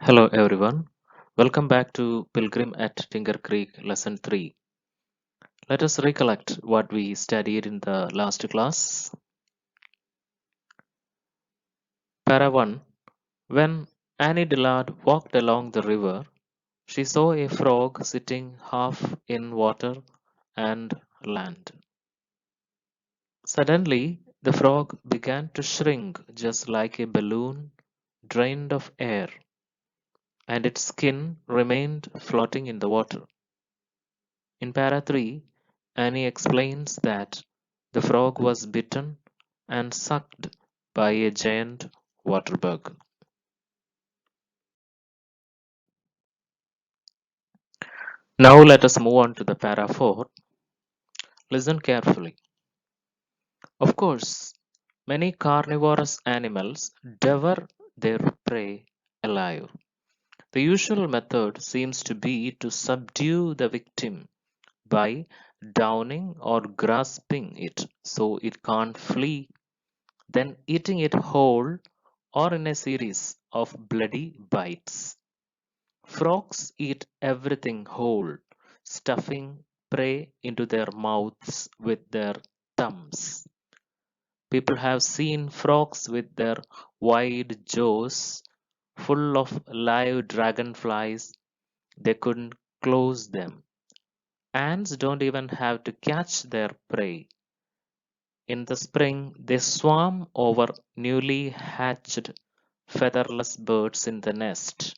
Hello everyone. Welcome back to Pilgrim at Tinker Creek Lesson 3. Let us recollect what we studied in the last class. Para 1. When Annie Dillard walked along the river, she saw a frog sitting half in water and land. Suddenly, the frog began to shrink just like a balloon drained of air, and its skin remained floating in the water. In para 3, Annie explains that the frog was bitten and sucked by a giant water bug. Now let us move on to the para 4. Listen carefully. Of course, many carnivorous animals devour their prey alive. The usual method seems to be to subdue the victim by downing or grasping it so it can't flee, then eating it whole or in a series of bloody bites. Frogs eat everything whole, stuffing prey into their mouths with their thumbs. People have seen frogs with their wide jaws full of live dragonflies. They couldn't close them. Ants don't even have to catch their prey. In the spring, they swarm over newly hatched featherless birds in the nest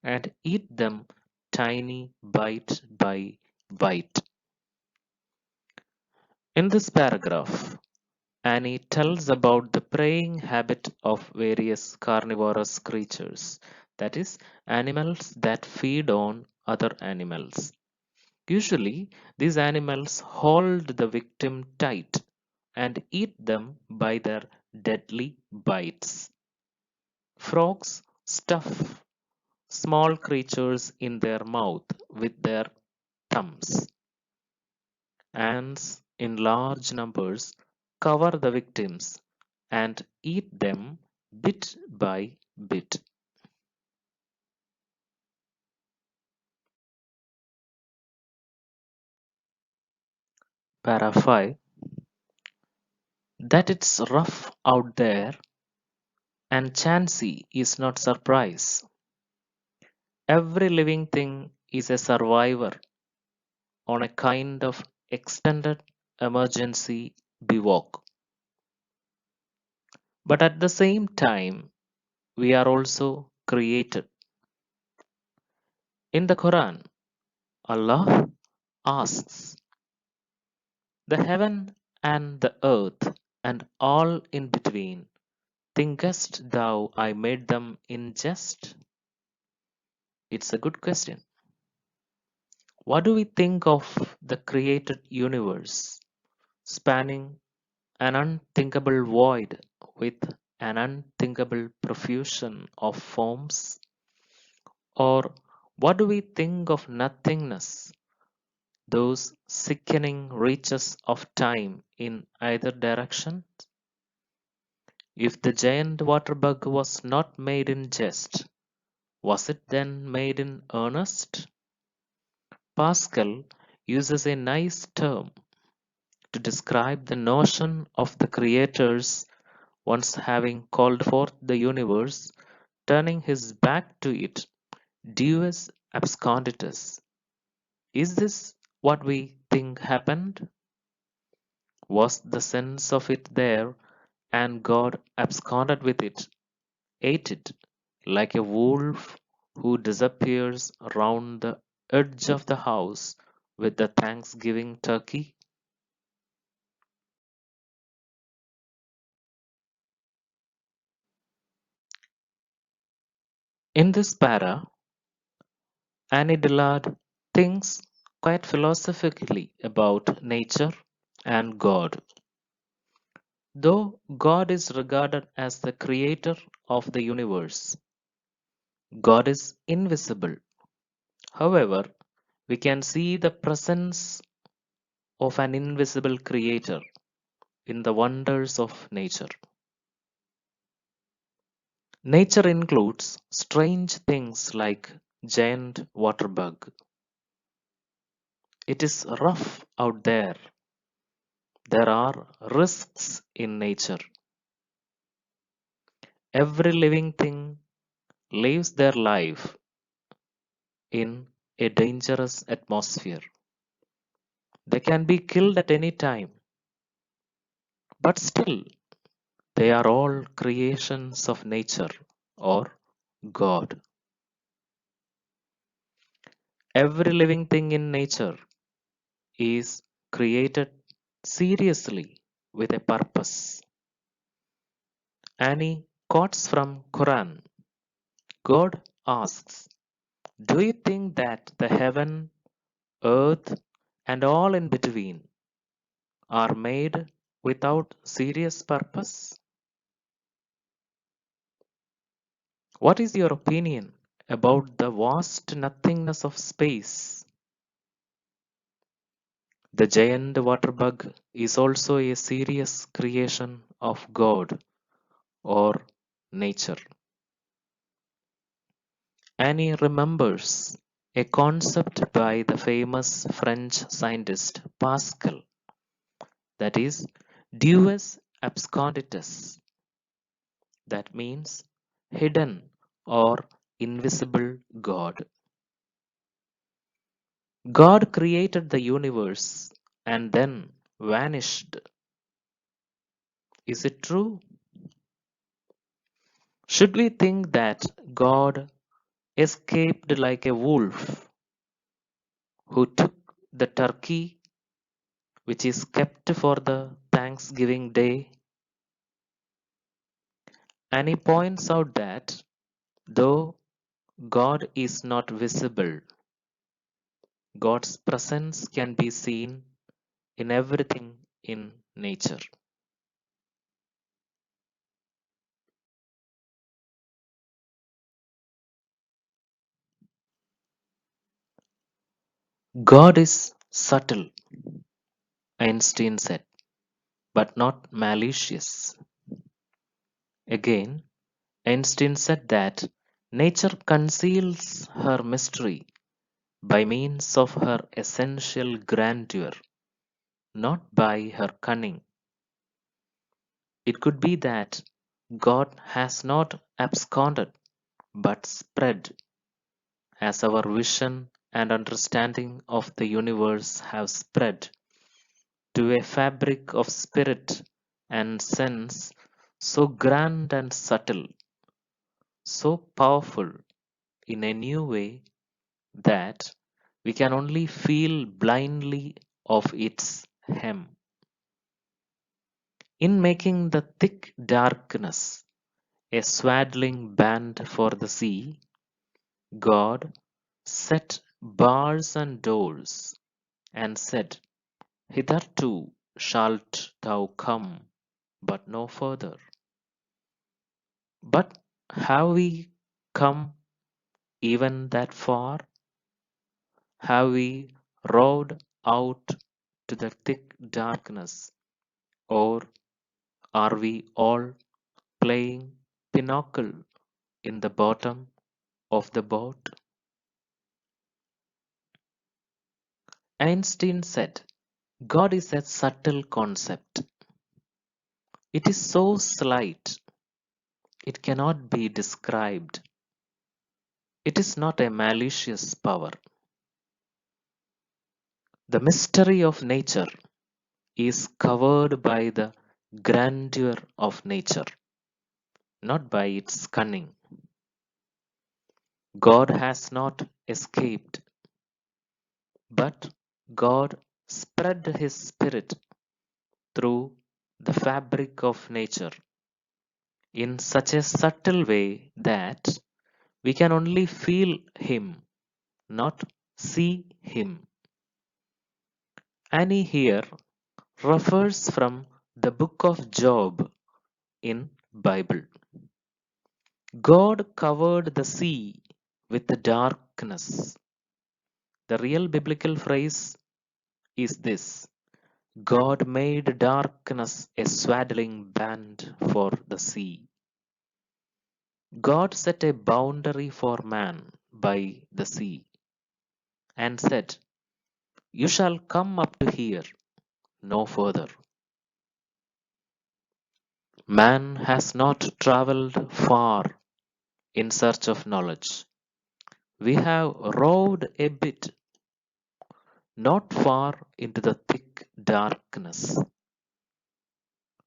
and eat them tiny bite by bite. In this paragraph, Annie tells about the preying habit of various carnivorous creatures, that is, animals that feed on other animals. Usually, these animals hold the victim tight and eat them by their deadly bites. Frogs stuff small creatures in their mouth with their thumbs. Ants in large numbers cover the victims and eat them bit by bit. Para 5. That it's rough out there and chancy is not surprise. Every living thing is a survivor on a kind of extended emergency bivouac. But at the same time, we are also created. In the Quran, Allah asks, the heaven and the earth and all in between, thinkest thou I made them in jest? It's a good question. What do we think of the created universe, spanning an unthinkable void with an unthinkable profusion of forms? Or what do we think of nothingness, those sickening reaches of time in either direction? If the giant water bug was not made in jest, was it then made in earnest? Pascal uses a nice term to describe the notion of the creators once having called forth the universe, turning his back to it, Deus absconditus. Is this what we think happened? Was the sense of it there, and God absconded with it, ate it, like a wolf who disappears round the edge of the house with the Thanksgiving turkey? In this para, Annie Dillard thinks quite philosophically about nature and God. Though God is regarded as the creator of the universe, God is invisible. However, we can see the presence of an invisible creator in the wonders of nature. Nature includes strange things like giant water bug. It is rough out there. There are risks in nature. Every living thing lives their life in a dangerous atmosphere. They can be killed at any time, but still, they are all creations of nature or God. Every living thing in nature is created seriously with a purpose. Any quotes from Quran. God asks, "Do you think that the heaven, earth, and all in between are made without serious purpose? What is your opinion about the vast nothingness of space?" The giant water bug is also a serious creation of God or nature. Annie remembers a concept by the famous French scientist Pascal, that is, Deus absconditus, that means hidden or invisible God. God created the universe and then vanished. Is it true? Should we think that God escaped like a wolf who took the turkey which is kept for the Thanksgiving Day? And he points out that though God is not visible, God's presence can be seen in everything in nature. God is subtle, Einstein said, but not malicious. Again, Einstein said that nature conceals her mystery by means of her essential grandeur, not by her cunning. It could be that God has not absconded but spread, as our vision and understanding of the universe have spread to a fabric of spirit and sense so grand and subtle, so powerful in a new way that we can only feel blindly of its hem. In making the thick darkness a swaddling band for the sea, God set bars and doors, and said, "Hitherto shalt thou come, but no further." But have we come even that far? Have we rode out to the thick darkness, or are we all playing pinochle in the bottom of the boat? Einstein said, God is a subtle concept. It is so slight, it cannot be described. It is not a malicious power. The mystery of nature is covered by the grandeur of nature, not by its cunning. God has not escaped, but God spread his spirit through the fabric of nature in such a subtle way that we can only feel him, not see him. Annie here refers from the book of Job in Bible. God covered the sea with darkness. The real biblical phrase is this: God made darkness a swaddling band for the sea. God set a boundary for man by the sea and said, "You shall come up to here, no further." Man has not traveled far in search of knowledge. We have rowed a bit, not far into the thick darkness.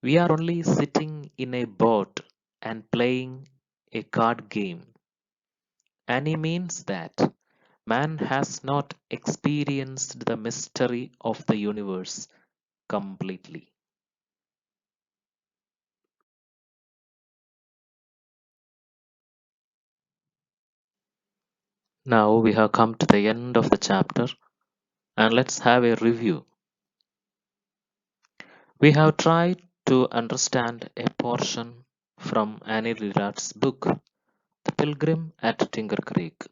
We are only sitting in a boat and playing a card game. And he means that man has not experienced the mystery of the universe completely. Now we have come to the end of the chapter and let's have a review. We have tried to understand a portion from Annie Dillard's book, The Pilgrim at Tinker Creek.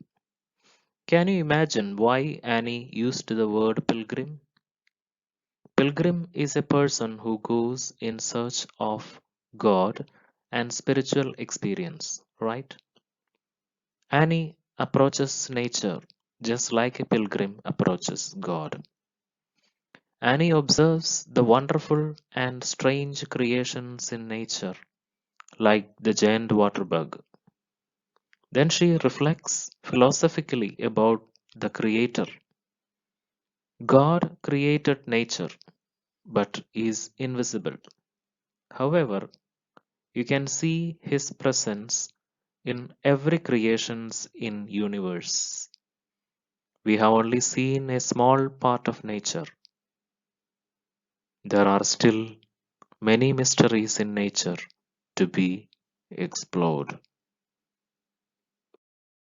Can you imagine why Annie used the word pilgrim? Pilgrim is a person who goes in search of God and spiritual experience, right? Annie approaches nature just like a pilgrim approaches God. Annie observes the wonderful and strange creations in nature, like the giant water bug. Then she reflects philosophically about the Creator. God created nature, but is invisible. However, you can see his presence in every creations in universe. We have only seen a small part of nature. There are still many mysteries in nature to be explored.